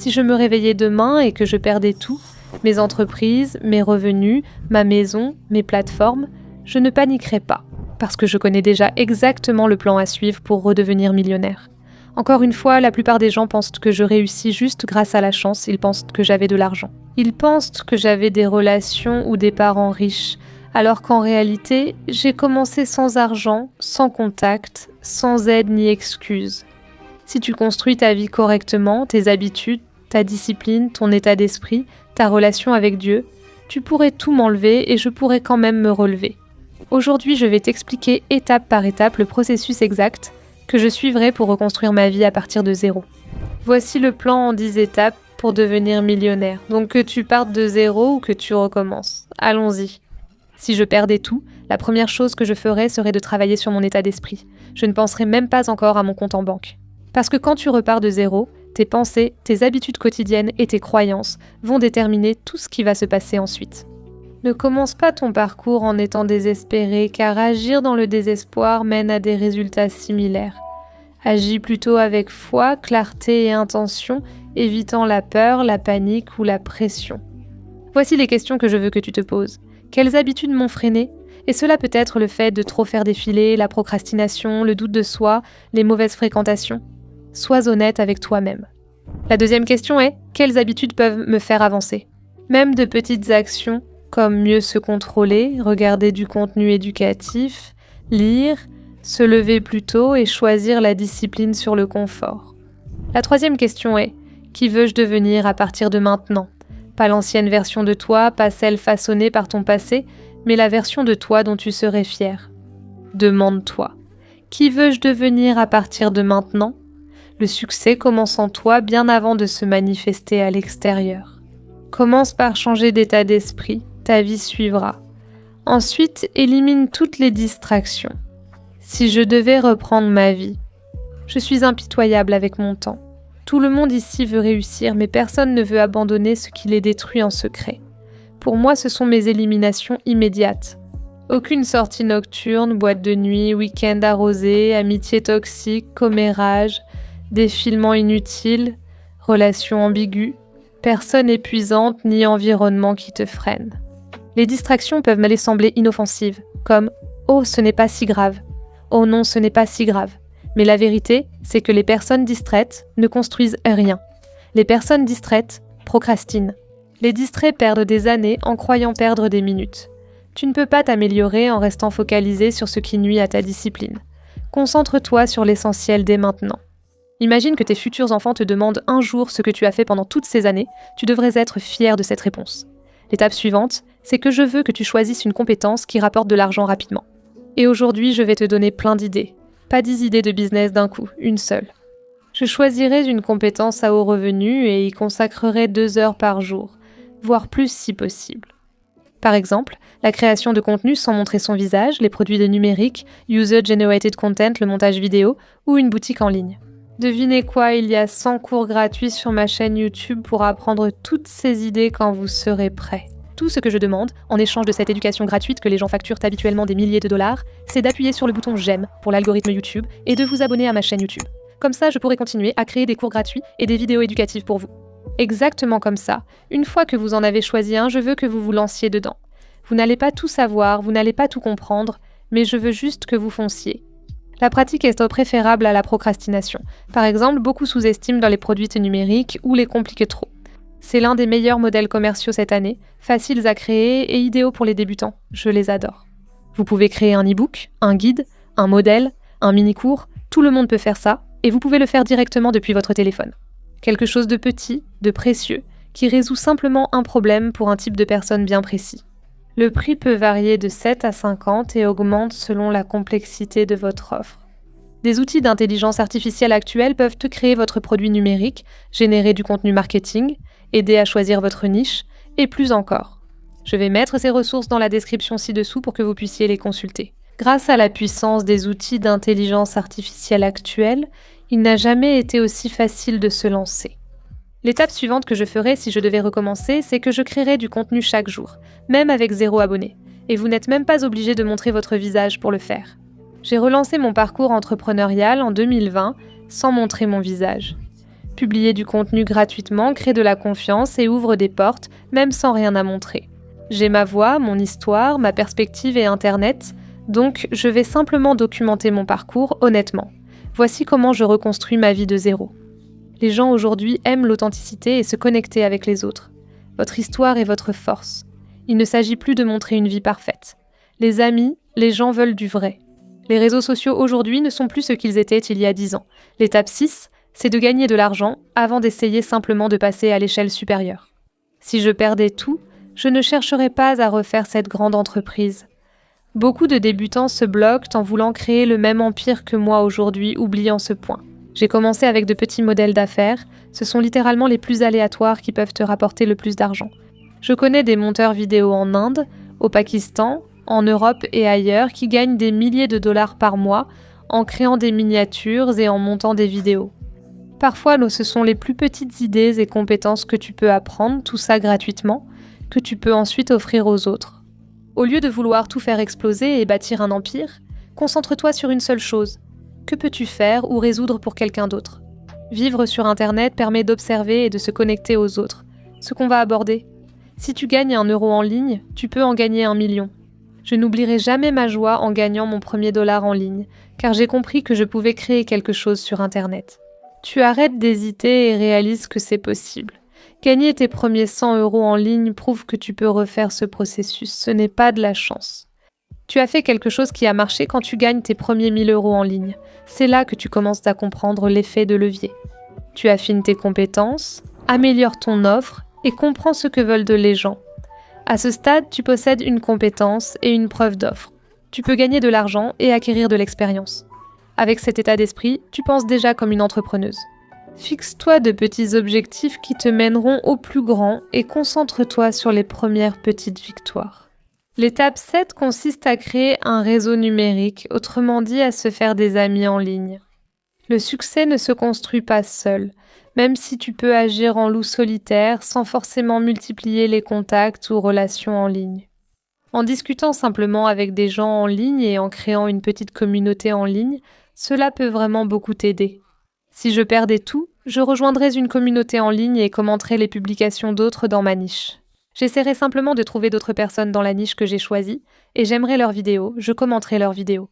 Si je me réveillais demain et que je perdais tout, mes entreprises, mes revenus, ma maison, mes plateformes, je ne paniquerais pas, parce que je connais déjà exactement le plan à suivre pour redevenir millionnaire. Encore une fois, la plupart des gens pensent que je réussis juste grâce à la chance, ils pensent que j'avais de l'argent. Ils pensent que j'avais des relations ou des parents riches, alors qu'en réalité, j'ai commencé sans argent, sans contact, sans aide ni excuse. Si tu construis ta vie correctement, tes habitudes, ta discipline, ton état d'esprit, ta relation avec Dieu, tu pourrais tout m'enlever et je pourrais quand même me relever. Aujourd'hui, je vais t'expliquer étape par étape le processus exact que je suivrai pour reconstruire ma vie à partir de zéro. Voici le plan en 10 étapes pour devenir millionnaire. Donc que tu partes de zéro ou que tu recommences. Allons-y. Si je perdais tout, la première chose que je ferais serait de travailler sur mon état d'esprit. Je ne penserais même pas encore à mon compte en banque. Parce que quand tu repars de zéro, tes pensées, tes habitudes quotidiennes et tes croyances vont déterminer tout ce qui va se passer ensuite. Ne commence pas ton parcours en étant désespéré, car agir dans le désespoir mène à des résultats similaires. Agis plutôt avec foi, clarté et intention, évitant la peur, la panique ou la pression. Voici les questions que je veux que tu te poses. Quelles habitudes m'ont freiné ? Et cela peut être le fait de trop faire défiler, la procrastination, le doute de soi, les mauvaises fréquentations. Sois honnête avec toi-même. La deuxième question est, quelles habitudes peuvent me faire avancer ? Même de petites actions, comme mieux se contrôler, regarder du contenu éducatif, lire, se lever plus tôt et choisir la discipline sur le confort. La troisième question est, qui veux-je devenir à partir de maintenant ? Pas l'ancienne version de toi, pas celle façonnée par ton passé, mais la version de toi dont tu serais fier. Demande-toi, qui veux-je devenir à partir de maintenant ? Le succès commence en toi bien avant de se manifester à l'extérieur. Commence par changer d'état d'esprit, ta vie suivra. Ensuite, élimine toutes les distractions. Si je devais reprendre ma vie, je suis impitoyable avec mon temps. Tout le monde ici veut réussir, mais personne ne veut abandonner ce qui les détruit en secret. Pour moi, ce sont mes éliminations immédiates. Aucune sortie nocturne, boîte de nuit, week-end arrosé, amitié toxique, commérage, défilement inutile, relations ambiguës, personne épuisante ni environnement qui te freine. Les distractions peuvent m'aller sembler inoffensives, comme « Oh, ce n'est pas si grave »,« Oh non, ce n'est pas si grave ». Mais la vérité, c'est que les personnes distraites ne construisent rien. Les personnes distraites procrastinent. Les distraits perdent des années en croyant perdre des minutes. Tu ne peux pas t'améliorer en restant focalisé sur ce qui nuit à ta discipline. Concentre-toi sur l'essentiel dès maintenant. Imagine que tes futurs enfants te demandent un jour ce que tu as fait pendant toutes ces années, tu devrais être fier de cette réponse. L'étape suivante, c'est que je veux que tu choisisses une compétence qui rapporte de l'argent rapidement. Et aujourd'hui, je vais te donner plein d'idées. Pas 10 idées de business d'un coup, une seule. Je choisirai une compétence à haut revenu et y consacrerai 2 heures par jour, voire plus si possible. Par exemple, la création de contenu sans montrer son visage, les produits de numérique, user-generated content, le montage vidéo ou une boutique en ligne. Devinez quoi, il y a 100 cours gratuits sur ma chaîne YouTube pour apprendre toutes ces idées quand vous serez prêts. Tout ce que je demande, en échange de cette éducation gratuite que les gens facturent habituellement des milliers de dollars, c'est d'appuyer sur le bouton « J'aime » pour l'algorithme YouTube et de vous abonner à ma chaîne YouTube. Comme ça, je pourrai continuer à créer des cours gratuits et des vidéos éducatives pour vous. Exactement comme ça. Une fois que vous en avez choisi un, je veux que vous vous lanciez dedans. Vous n'allez pas tout savoir, vous n'allez pas tout comprendre, mais je veux juste que vous fonciez. La pratique est préférable à la procrastination. Par exemple, beaucoup sous-estiment dans les produits numériques ou les compliquent trop. C'est l'un des meilleurs modèles commerciaux cette année, faciles à créer et idéaux pour les débutants. Je les adore. Vous pouvez créer un e-book, un guide, un modèle, un mini-cours, tout le monde peut faire ça, et vous pouvez le faire directement depuis votre téléphone. Quelque chose de petit, de précieux, qui résout simplement un problème pour un type de personne bien précis. Le prix peut varier de 7 à 50 et augmente selon la complexité de votre offre. Des outils d'intelligence artificielle actuels peuvent te créer votre produit numérique, générer du contenu marketing, aider à choisir votre niche, et plus encore. Je vais mettre ces ressources dans la description ci-dessous pour que vous puissiez les consulter. Grâce à la puissance des outils d'intelligence artificielle actuels, il n'a jamais été aussi facile de se lancer. L'étape suivante que je ferai si je devais recommencer, c'est que je créerai du contenu chaque jour, même avec 0 abonné. Et vous n'êtes même pas obligé de montrer votre visage pour le faire. J'ai relancé mon parcours entrepreneurial en 2020 sans montrer mon visage. publier du contenu gratuitement crée de la confiance et ouvre des portes, même sans rien à montrer. J'ai ma voix, mon histoire, ma perspective et Internet, donc je vais simplement documenter mon parcours honnêtement. Voici comment je reconstruis ma vie de zéro. Les gens aujourd'hui aiment l'authenticité et se connecter avec les autres. Votre histoire est votre force. Il ne s'agit plus de montrer une vie parfaite. Les amis, les gens veulent du vrai. Les réseaux sociaux aujourd'hui ne sont plus ce qu'ils étaient il y a 10 ans. L'étape 6, c'est de gagner de l'argent avant d'essayer simplement de passer à l'échelle supérieure. Si je perdais tout, je ne chercherais pas à refaire cette grande entreprise. Beaucoup de débutants se bloquent en voulant créer le même empire que moi aujourd'hui, oubliant ce point. J'ai commencé avec de petits modèles d'affaires, ce sont littéralement les plus aléatoires qui peuvent te rapporter le plus d'argent. Je connais des monteurs vidéo en Inde, au Pakistan, en Europe et ailleurs qui gagnent des milliers de dollars par mois en créant des miniatures et en montant des vidéos. Parfois, ce sont les plus petites idées et compétences que tu peux apprendre, tout ça gratuitement, que tu peux ensuite offrir aux autres. Au lieu de vouloir tout faire exploser et bâtir un empire, concentre-toi sur une seule chose. Que peux-tu faire ou résoudre pour quelqu'un d'autre ? Vivre sur Internet permet d'observer et de se connecter aux autres. Ce qu'on va aborder. Si tu gagnes 1 euro en ligne, tu peux en gagner 1 million. Je n'oublierai jamais ma joie en gagnant mon premier dollar en ligne, car j'ai compris que je pouvais créer quelque chose sur Internet. Tu arrêtes d'hésiter et réalises que c'est possible. Gagner tes premiers 100 euros en ligne prouve que tu peux refaire ce processus. Ce n'est pas de la chance. Tu as fait quelque chose qui a marché quand tu gagnes tes premiers 1000 euros en ligne. C'est là que tu commences à comprendre l'effet de levier. Tu affines tes compétences, améliores ton offre et comprends ce que veulent les gens. À ce stade, tu possèdes une compétence et une preuve d'offre. Tu peux gagner de l'argent et acquérir de l'expérience. Avec cet état d'esprit, tu penses déjà comme une entrepreneuse. Fixe-toi de petits objectifs qui te mèneront au plus grand et concentre-toi sur les premières petites victoires. L'étape 7 consiste à créer un réseau numérique, autrement dit à se faire des amis en ligne. Le succès ne se construit pas seul, même si tu peux agir en loup solitaire sans forcément multiplier les contacts ou relations en ligne. En discutant simplement avec des gens en ligne et en créant une petite communauté en ligne, cela peut vraiment beaucoup t'aider. Si je perdais tout, je rejoindrais une communauté en ligne et commenterais les publications d'autres dans ma niche. J'essaierai simplement de trouver d'autres personnes dans la niche que j'ai choisie, et j'aimerais leurs vidéos, je commenterai leurs vidéos.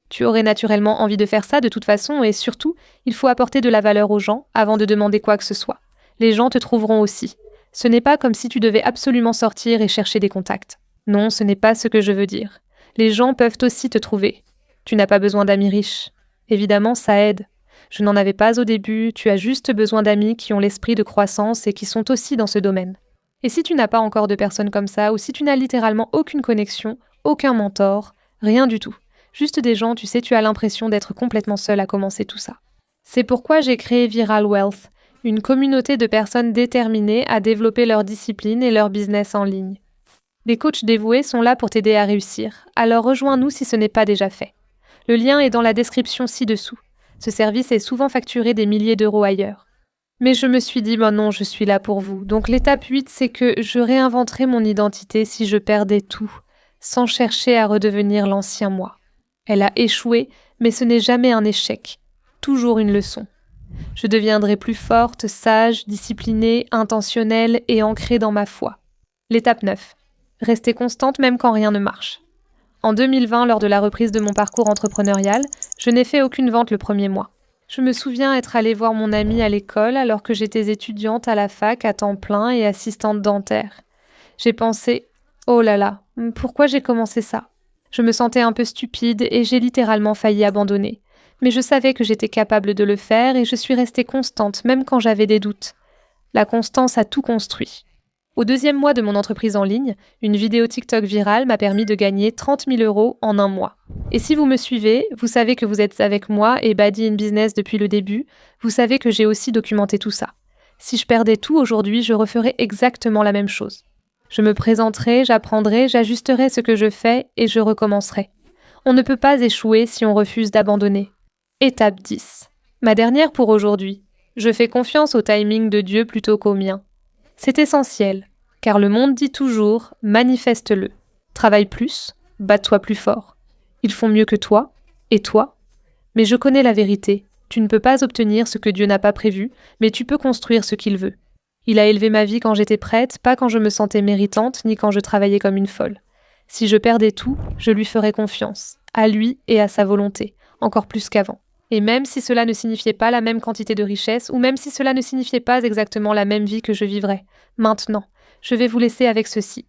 Tu aurais naturellement envie de faire ça de toute façon, et surtout, il faut apporter de la valeur aux gens avant de demander quoi que ce soit. Les gens te trouveront aussi. Ce n'est pas comme si tu devais absolument sortir et chercher des contacts. Non, ce n'est pas ce que je veux dire. Les gens peuvent aussi te trouver. Tu n'as pas besoin d'amis riches. Évidemment, ça aide. Je n'en avais pas au début, tu as juste besoin d'amis qui ont l'esprit de croissance et qui sont aussi dans ce domaine. Et si tu n'as pas encore de personnes comme ça, ou si tu n'as littéralement aucune connexion, aucun mentor, rien du tout. Juste des gens, tu sais, tu as l'impression d'être complètement seul à commencer tout ça. C'est pourquoi j'ai créé Viral Wealth, une communauté de personnes déterminées à développer leur discipline et leur business en ligne. Les coachs dévoués sont là pour t'aider à réussir, alors rejoins-nous si ce n'est pas déjà fait. Le lien est dans la description ci-dessous. Ce service est souvent facturé des milliers d'euros ailleurs. Mais je me suis dit, non, je suis là pour vous. Donc l'étape 8, c'est que je réinventerai mon identité si je perdais tout, sans chercher à redevenir l'ancien moi. Elle a échoué, mais ce n'est jamais un échec, toujours une leçon. Je deviendrai plus forte, sage, disciplinée, intentionnelle et ancrée dans ma foi. L'étape 9. Rester constante même quand rien ne marche. En 2020, lors de la reprise de mon parcours entrepreneurial, je n'ai fait aucune vente le premier mois. Je me souviens être allée voir mon amie à l'école alors que j'étais étudiante à la fac à temps plein et assistante dentaire. J'ai pensé « Oh là là, pourquoi j'ai commencé ça ?» Je me sentais un peu stupide et j'ai littéralement failli abandonner. Mais je savais que j'étais capable de le faire et je suis restée constante même quand j'avais des doutes. La constance a tout construit. Au 2e mois de mon entreprise en ligne, une vidéo TikTok virale m'a permis de gagner 30 000 euros en 1 mois. Et si vous me suivez, vous savez que vous êtes avec moi et Badi in Business depuis le début, vous savez que j'ai aussi documenté tout ça. Si je perdais tout aujourd'hui, je referais exactement la même chose. Je me présenterai, j'apprendrai, j'ajusterai ce que je fais et je recommencerai. On ne peut pas échouer si on refuse d'abandonner. Étape 10. Ma dernière pour aujourd'hui. Je fais confiance au timing de Dieu plutôt qu'au mien. C'est essentiel, car le monde dit toujours « manifeste-le ». Travaille plus, bats-toi plus fort. Ils font mieux que toi, et toi. Mais je connais la vérité. Tu ne peux pas obtenir ce que Dieu n'a pas prévu, mais tu peux construire ce qu'il veut. Il a élevé ma vie quand j'étais prête, pas quand je me sentais méritante, ni quand je travaillais comme une folle. Si je perdais tout, je lui ferais confiance, à lui et à sa volonté, encore plus qu'avant. Et même si cela ne signifiait pas la même quantité de richesse, ou même si cela ne signifiait pas exactement la même vie que je vivrais, maintenant, je vais vous laisser avec ceci.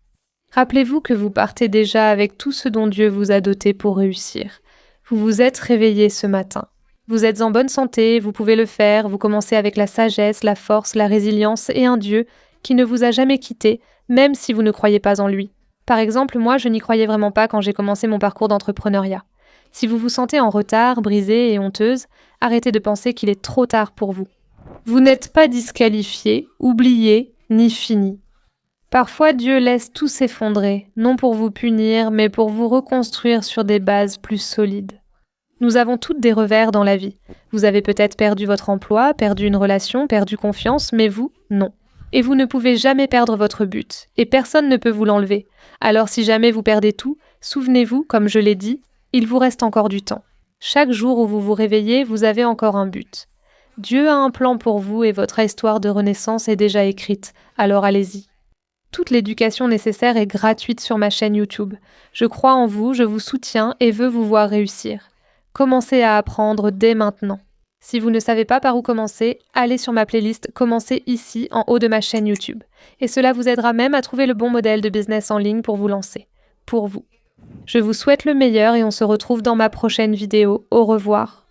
Rappelez-vous que vous partez déjà avec tout ce dont Dieu vous a doté pour réussir. Vous vous êtes réveillé ce matin. Vous êtes en bonne santé, vous pouvez le faire, vous commencez avec la sagesse, la force, la résilience et un Dieu qui ne vous a jamais quitté, même si vous ne croyez pas en lui. Par exemple, moi, je n'y croyais vraiment pas quand j'ai commencé mon parcours d'entrepreneuriat. Si vous vous sentez en retard, brisée et honteuse, arrêtez de penser qu'il est trop tard pour vous. Vous n'êtes pas disqualifié, oublié, ni fini. Parfois, Dieu laisse tout s'effondrer, non pour vous punir, mais pour vous reconstruire sur des bases plus solides. Nous avons toutes des revers dans la vie. Vous avez peut-être perdu votre emploi, perdu une relation, perdu confiance, mais vous, non. Et vous ne pouvez jamais perdre votre but, et personne ne peut vous l'enlever. Alors si jamais vous perdez tout, souvenez-vous, comme je l'ai dit, il vous reste encore du temps. Chaque jour où vous vous réveillez, vous avez encore un but. Dieu a un plan pour vous et votre histoire de renaissance est déjà écrite, alors allez-y. Toute l'éducation nécessaire est gratuite sur ma chaîne YouTube. Je crois en vous, je vous soutiens et veux vous voir réussir. Commencez à apprendre dès maintenant. Si vous ne savez pas par où commencer, allez sur ma playlist Commencez ici en haut de ma chaîne YouTube. Et cela vous aidera même à trouver le bon modèle de business en ligne pour vous lancer. Pour vous. Je vous souhaite le meilleur et on se retrouve dans ma prochaine vidéo. Au revoir.